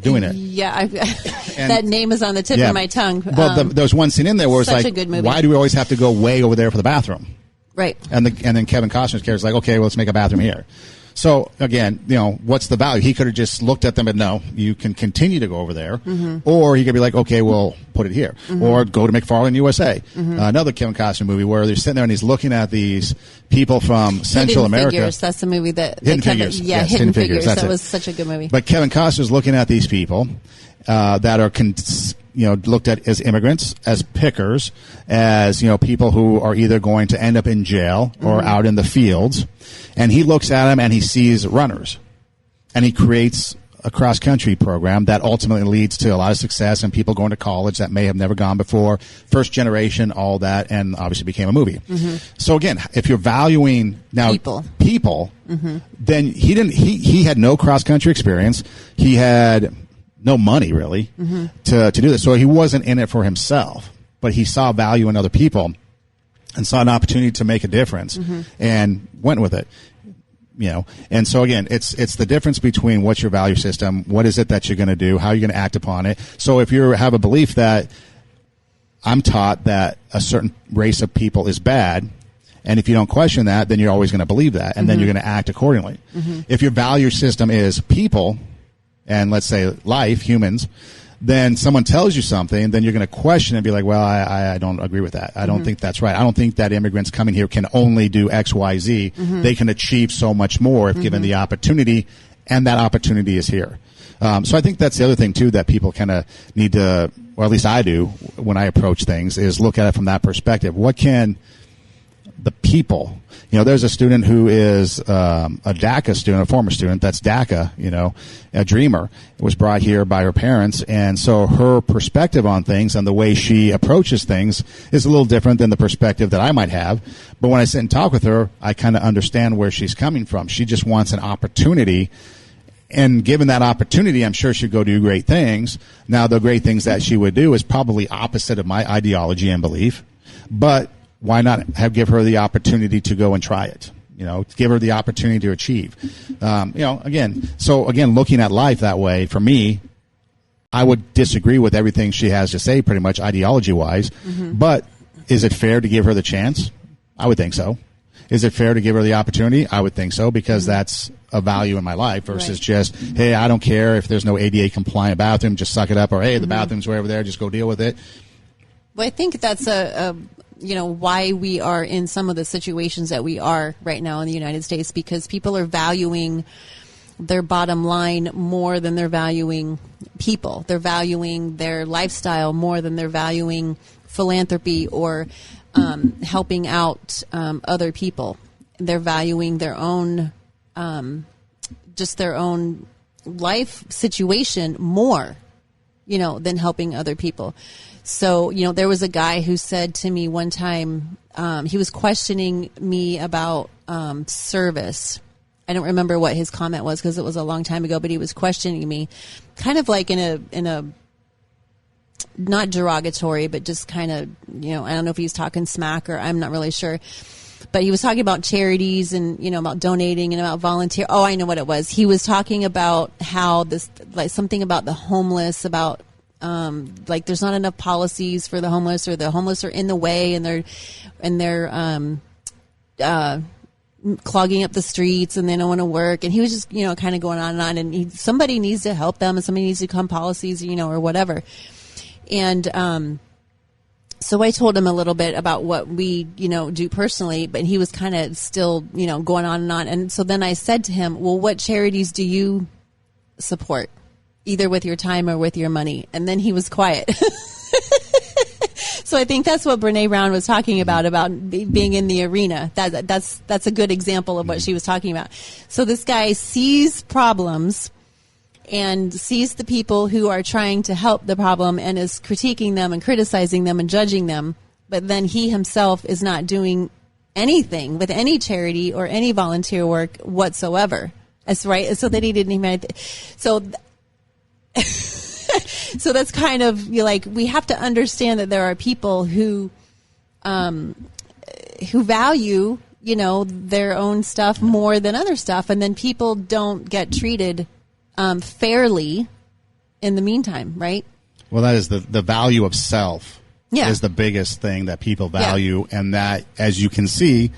doing it. Yeah, that name is on the tip of my tongue. Well, there was one scene in there where it's like, a good movie. Why do we always have to go way over there for the bathroom? Right. And then Kevin Costner's character is like, okay, well, let's make a bathroom here. So, again, what's the value? He could have just looked at them and, no, you can continue to go over there. Mm-hmm. Or he could be like, okay, well, put it here. Mm-hmm. Or go to McFarland, USA. Mm-hmm. Another Kevin Costner movie where they're sitting there and he's looking at these people from Central America. Figures, that's the movie that... Hidden Figures. Yeah, Hidden Figures. That was such a good movie. But Kevin Costner's looking at these people that are... looked at as immigrants, as pickers, as, people who are either going to end up in jail or mm-hmm. out in the fields. And he looks at them and he sees runners. And he creates a cross-country program that ultimately leads to a lot of success and people going to college that may have never gone before, first generation, all that, and obviously became a movie. Mm-hmm. So again, if you're valuing now people mm-hmm. then he had no cross-country experience. He had no money really to do this. So he wasn't in it for himself, but he saw value in other people and saw an opportunity to make a difference and went with it. And so again, it's the difference between what's your value system, what is it that you're going to do, how you're going to act upon it. So if you have a belief that I'm taught that a certain race of people is bad, and if you don't question that, then you're always going to believe that, and then you're going to act accordingly. If your value system is people, and let's say life, humans, then someone tells you something, then you're going to question and be like, well, I don't agree with that. I don't think that's right. I don't think that immigrants coming here can only do X, Y, Z. They can achieve so much more if given the opportunity, and that opportunity is here. So I think that's the other thing, too, that people kind of need to, or at least I do when I approach things, is look at it from that perspective. What can the people, there's a student who is a DACA student, a former student, that's DACA, a dreamer, was brought here by her parents. And so her perspective on things and the way she approaches things is a little different than the perspective that I might have. But when I sit and talk with her, I kind of understand where she's coming from. She just wants an opportunity. And given that opportunity, I'm sure she'd go do great things. Now, the great things that she would do is probably opposite of my ideology and belief. But why not give her the opportunity to go and try it? Give her the opportunity to achieve. Again, looking at life that way, for me, I would disagree with everything she has to say, pretty much ideology-wise. But is it fair to give her the chance? I would think so. Is it fair to give her the opportunity? I would think so, because that's a value in my life versus just, hey, I don't care if there's no ADA compliant bathroom, just suck it up, or hey, the bathroom's way over there, just go deal with it. Well, I think that's why we are in some of the situations that we are right now in the United States, because people are valuing their bottom line more than they're valuing people. They're valuing their lifestyle more than they're valuing philanthropy or helping out other people. They're valuing their own, just their own life situation more, than helping other people. So, there was a guy who said to me one time, he was questioning me about service. I don't remember what his comment was because it was a long time ago, but he was questioning me kind of like in a not derogatory, but just kind of, I don't know if he was talking smack or I'm not really sure. But he was talking about charities and, about donating and about volunteer. Oh, I know what it was. He was talking about how something about the homeless, about there's not enough policies for the homeless, or the homeless are in the way and they're clogging up the streets and they don't want to work. And he was just, kind of going on and on, and somebody needs to help them and somebody needs to come policies, or whatever. And, so I told him a little bit about what we, do personally, but he was kind of still, going on and on. And so then I said to him, well, what charities do you support? Either with your time or with your money. And then he was quiet. So I think that's what Brene Brown was talking about being in the arena. That's a good example of what she was talking about. So this guy sees problems and sees the people who are trying to help the problem and is critiquing them and criticizing them and judging them. But then he himself is not doing anything with any charity or any volunteer work whatsoever. That's right. So that he didn't even, so that's kind of we have to understand that there are people who value, their own stuff more than other stuff. And then people don't get treated fairly in the meantime, right? Well, that is the value of self is the biggest thing that people value. Yeah. And that, as you can see,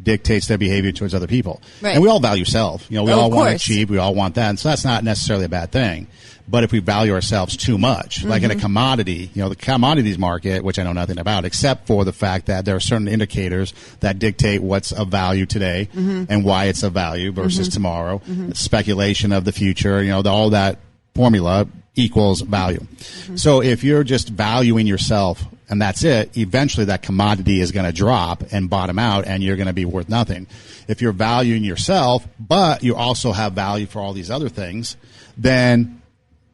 dictates their behavior towards other people. Right. And we all value self. We all want to achieve. We all want that. And so that's not necessarily a bad thing. But if we value ourselves too much, like in a commodity, the commodities market, which I know nothing about, except for the fact that there are certain indicators that dictate what's of value today and why it's of value versus tomorrow. Speculation of the future, all that formula equals value. So if you're just valuing yourself and that's it, eventually that commodity is going to drop and bottom out and you're going to be worth nothing. If you're valuing yourself, but you also have value for all these other things, then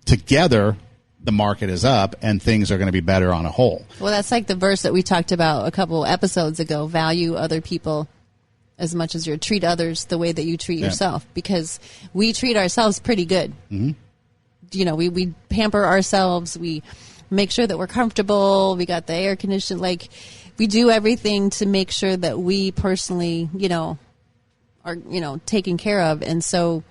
together the market is up and things are going to be better on a whole. Well, that's like the verse that we talked about a couple episodes ago, value other people as much as you treat others the way that you treat yourself, because we treat ourselves pretty good. we pamper ourselves. We make sure that we're comfortable. We got the air conditioning. Like, we do everything to make sure that we personally, are, taken care of. And so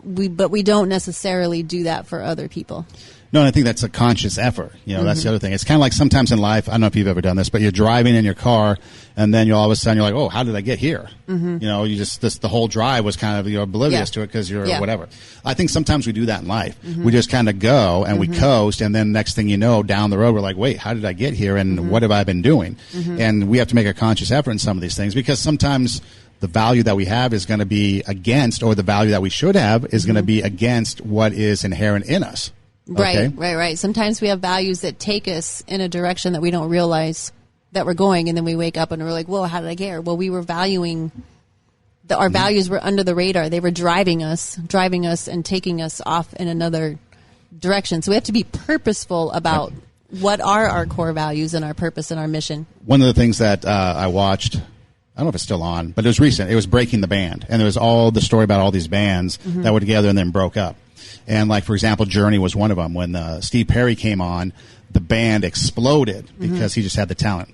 but we don't necessarily do that for other people. No, I think that's a conscious effort. That's the other thing. It's kind of like sometimes in life, I don't know if you've ever done this, but you're driving in your car and then all of a sudden you're like, oh, how did I get here? The whole drive was kind of, you're oblivious to it because you're whatever. I think sometimes we do that in life. We just kind of go and we coast, and then next thing you know, down the road, we're like, wait, how did I get here? And what have I been doing? And we have to make a conscious effort in some of these things, because sometimes the value that we have is going to be against, or the value that we should have is going to be against what is inherent in us. Okay? Right. Sometimes we have values that take us in a direction that we don't realize that we're going, and then we wake up and we're like, whoa, how did I get here? Well, we were valuing, our values were under the radar. They were driving us and taking us off in another direction. So we have to be purposeful about what are our core values and our purpose and our mission. One of the things that I watched, I don't know if it's still on, but it was recent. It was Breaking the Band, and there was all the story about all these bands that were together and then broke up. And like, for example, Journey was one of them. When Steve Perry came on, the band exploded because he just had the talent.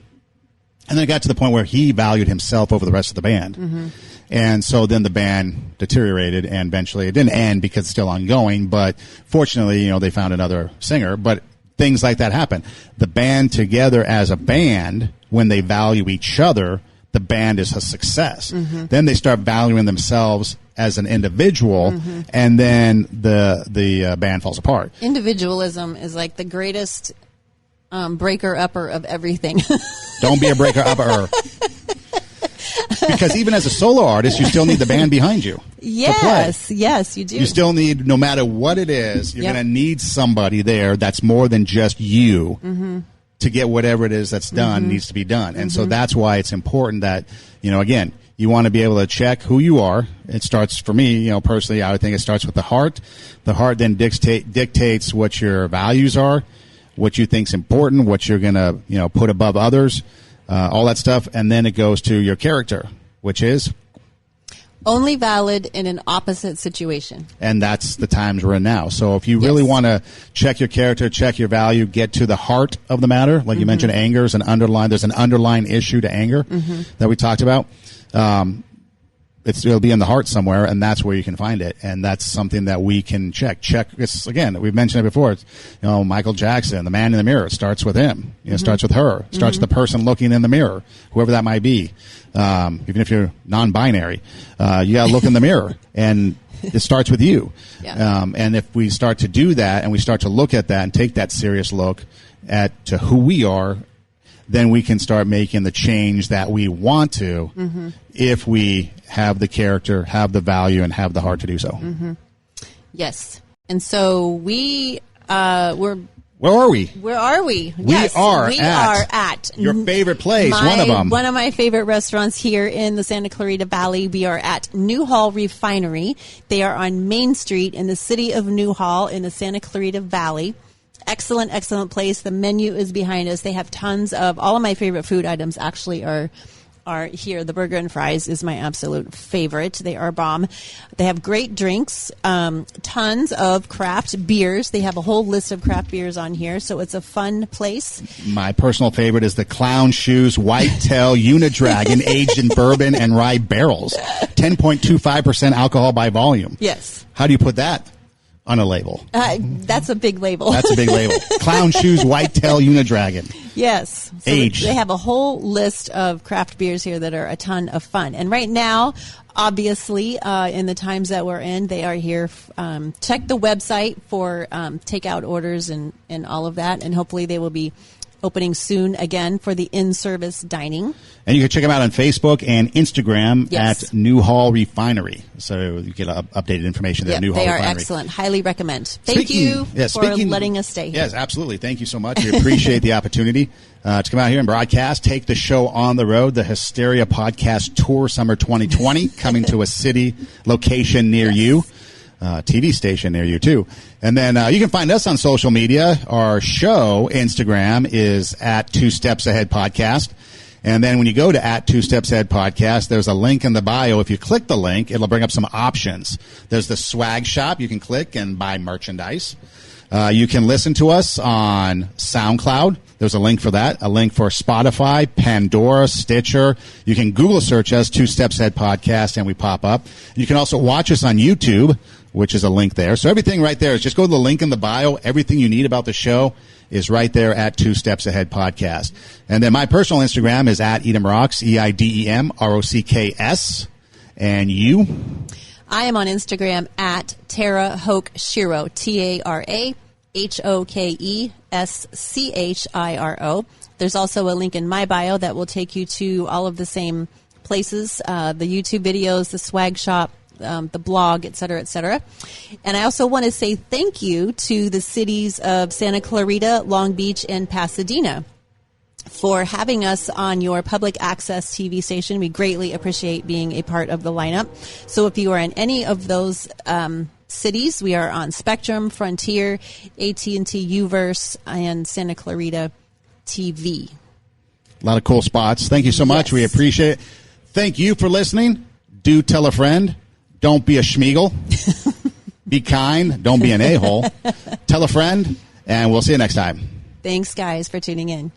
And then it got to the point where he valued himself over the rest of the band. And so then the band deteriorated, and eventually it didn't end because it's still ongoing. But fortunately, they found another singer. But things like that happen. The band together as a band, when they value each other, the band is a success. Then they start valuing themselves as an individual, and then the band falls apart. Individualism is like the greatest breaker-upper of everything. Don't be a breaker-upper. Because even as a solo artist, you still need the band behind you. Yes, you do. You still need, no matter what it is, you're going to need somebody there that's more than just you to get whatever it is that's done needs to be done. And so that's why it's important that, again, you want to be able to check who you are. It starts, for me, personally, I would think it starts with the heart. The heart then dictates what your values are, what you think's important, what you're going to, put above others, all that stuff. And then it goes to your character, which is only valid in an opposite situation. And that's the times we're in now. So if you really want to check your character, check your value, get to the heart of the matter, like you mentioned, anger is there's an underlying issue to anger that we talked about. It'll be in the heart somewhere, and that's where you can find it. And that's something that we can check. It's, again, we've mentioned it before. It's, Michael Jackson, the man in the mirror, it starts with him. It starts with her. It starts with the person looking in the mirror, whoever that might be. Even if you're non-binary, you got to look in the mirror, and it starts with you. And if we start to do that, and we start to look at that and take that serious look to who we are, then we can start making the change that we want to if we have the character, have the value, and have the heart to do so. Yes. And so we're... Where are we? Where are we? We are at your favorite place, one of them. One of my favorite restaurants here in the Santa Clarita Valley. We are at Newhall Refinery. They are on Main Street in the city of Newhall in the Santa Clarita Valley. Excellent place. The menu is behind us. They have tons of, all of my favorite food items actually are here. The burger and fries is my absolute favorite. They are bomb. They have great drinks, tons of craft beers. They have a whole list of craft beers on here, so it's a fun place. My personal favorite is the Clown Shoes Whitetail Unidragon, aged in bourbon and rye barrels. 10.25% alcohol by volume. Yes. How do you put that on a label? That's a big label. That's a big label. Clown Shoes Whitetail Unidragon. Yes. So aged. They have a whole list of craft beers here that are a ton of fun. And right now, obviously, in the times that we're in, they are here. Check the website for takeout orders and all of that. And hopefully they will be opening soon again for the in-service dining. And you can check them out on Facebook and Instagram at Newhall Refinery. So you get updated information there. Newhall Refinery. They are Refinery. excellent. Highly recommend. Thank you for letting us stay here. Yes, absolutely. Thank you so much. We appreciate the opportunity to come out here and broadcast, take the show on the road, the Hysteria Podcast Tour Summer 2020, coming to a city location near you. TV station near you, too. And then you can find us on social media. Our show, Instagram, is at 2 Steps Ahead Podcast. And then when you go to at Two Steps Ahead Podcast, there's a link in the bio. If you click the link, it'll bring up some options. There's the swag shop. You can click and buy merchandise. You can listen to us on SoundCloud. There's a link for that. A link for Spotify, Pandora, Stitcher. You can Google search us, Two Steps Ahead Podcast, and we pop up. You can also watch us on YouTube, which is a link there. So everything right there is just go to the link in the bio. Everything you need about the show is right there at Two Steps Ahead Podcast. And then my personal Instagram is at Edem Rocks, EIDEMROCKS. And you? I am on Instagram at Tara Hoke Shiro, TaraHokeschiro. There's also a link in my bio that will take you to all of the same places, the YouTube videos, the swag shop, the blog, et cetera, et cetera. And I also want to say thank you to the cities of Santa Clarita, Long Beach, and Pasadena for having us on your public access TV station. We greatly appreciate being a part of the lineup. So if you are in any of those cities, we are on Spectrum, Frontier, AT&T Uverse, and Santa Clarita TV. A lot of cool spots. Thank you so much. Yes. We appreciate it. Thank you for listening. Do tell a friend. Don't be a schmeagle. Be kind. Don't be an a-hole. Tell a friend, and we'll see you next time. Thanks, guys, for tuning in.